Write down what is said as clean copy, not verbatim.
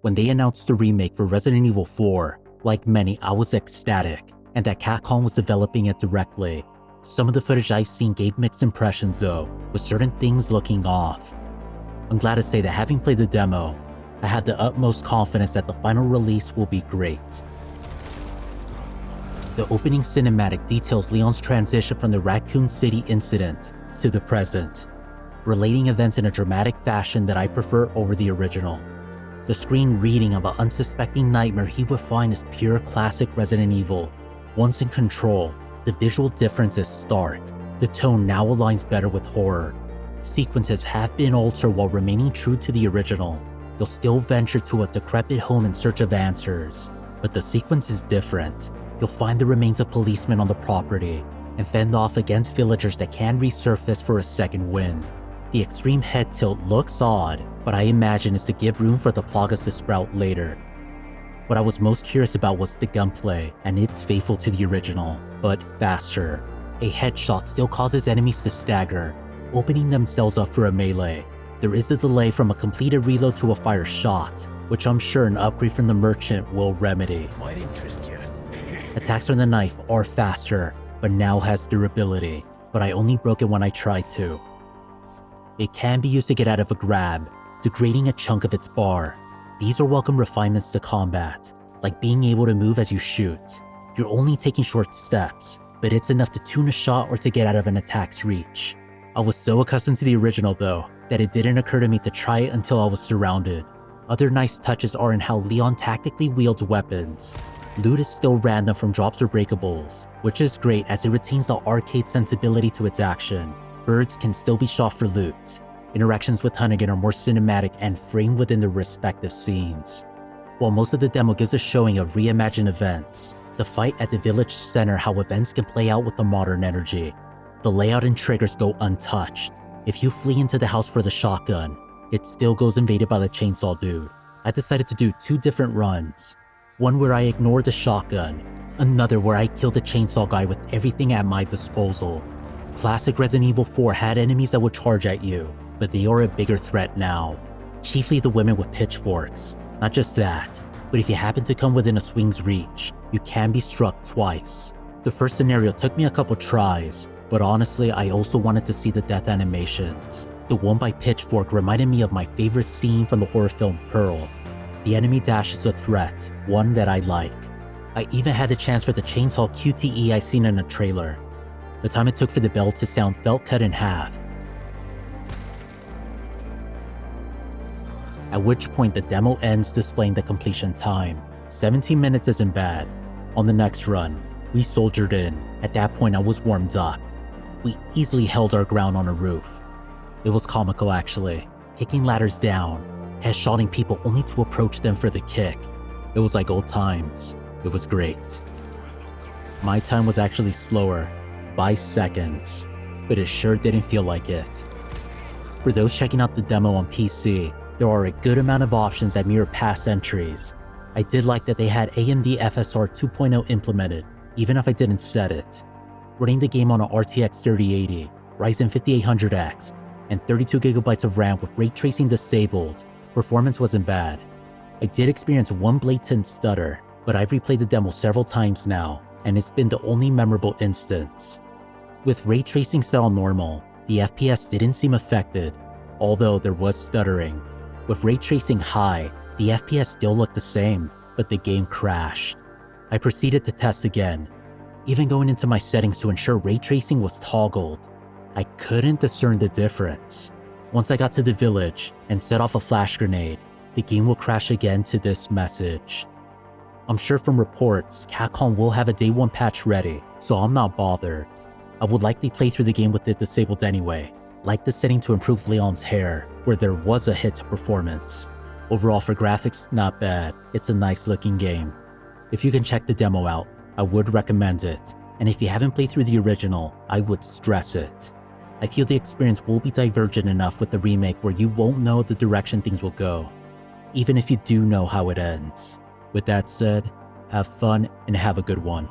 When they announced the remake for Resident Evil 4, like many, I was ecstatic, and that Capcom was developing it directly. Some of the footage I've seen gave mixed impressions though, with certain things looking off. I'm glad to say that having played the demo, I had the utmost confidence that the final release will be great. The opening cinematic details Leon's transition from the Raccoon City incident to the present, relating events in a dramatic fashion that I prefer over the original. The screen reading of an unsuspecting nightmare he would find is pure classic Resident Evil. Once in control, the visual difference is stark. The tone now aligns better with horror. Sequences have been altered while remaining true to the original. They'll still venture to a decrepit home in search of answers, but the sequence is different. You'll find the remains of policemen on the property and fend off against villagers that can resurface for a second wind. The extreme head tilt looks odd, but I imagine is to give room for the plagas to sprout later. What I was most curious about was the gunplay, and it's faithful to the original, but faster. A headshot still causes enemies to stagger, opening themselves up for a melee. There is a delay from a completed reload to a fire shot, which I'm sure an upgrade from the merchant will remedy. Might interest you. Attacks from the knife are faster, but now has durability, but I only broke it when I tried to. It can be used to get out of a grab, degrading a chunk of its bar. These are welcome refinements to combat, like being able to move as you shoot. You're only taking short steps, but it's enough to tune a shot or to get out of an attack's reach. I was so accustomed to the original though, that it didn't occur to me to try it until I was surrounded. Other nice touches are in how Leon tactically wields weapons. Loot is still random from drops or breakables, which is great as it retains the arcade sensibility to its action. Birds can still be shot for loot. Interactions with Hunnigan are more cinematic and framed within their respective scenes. While most of the demo gives a showing of reimagined events, the fight at the village center how events can play out with the modern energy. The layout and triggers go untouched. If you flee into the house for the shotgun, it still goes invaded by the chainsaw dude. I decided to do two different runs. One where I ignored the shotgun, another where I killed the chainsaw guy with everything at my disposal. Classic Resident Evil 4 had enemies that would charge at you, but they are a bigger threat now. Chiefly the women with pitchforks. Not just that, but if you happen to come within a swing's reach, you can be struck twice. The first scenario took me a couple tries, but honestly I also wanted to see the death animations. The one by Pitchfork reminded me of my favorite scene from the horror film Pearl. The enemy dash is a threat, one that I like. I even had the chance for the chainsaw QTE I seen in a trailer. The time it took for the bell to sound felt cut in half. At which point the demo ends displaying the completion time. 17 minutes isn't bad. On the next run, we soldiered in. At that point I was warmed up. We easily held our ground on a roof. It was comical actually, kicking ladders down, headshotting people only to approach them for the kick. It was like old times. It was great. My time was actually slower, by seconds, but it sure didn't feel like it. For those checking out the demo on PC, there are a good amount of options that mirror past entries. I did like that they had AMD FSR 2.0 implemented, even if I didn't set it. Running the game on an RTX 3080, Ryzen 5800X, and 32GB of RAM with ray tracing disabled, performance wasn't bad. I did experience one blatant stutter, but I've replayed the demo several times now, and it's been the only memorable instance. With ray tracing set on normal, the FPS didn't seem affected, although there was stuttering. With ray tracing high, the FPS still looked the same, but the game crashed. I proceeded to test again, even going into my settings to ensure ray tracing was toggled. I couldn't discern the difference. Once I got to the village and set off a flash grenade, the game will crash again to this message. I'm sure from reports, Capcom will have a day one patch ready, so I'm not bothered. I would likely play through the game with it disabled anyway, like the setting to improve Leon's hair, where there was a hit to performance. Overall for graphics, not bad. It's a nice looking game. If you can check the demo out, I would recommend it, and if you haven't played through the original, I would stress it. I feel the experience will be divergent enough with the remake where you won't know the direction things will go, even if you do know how it ends. With that said, have fun and have a good one.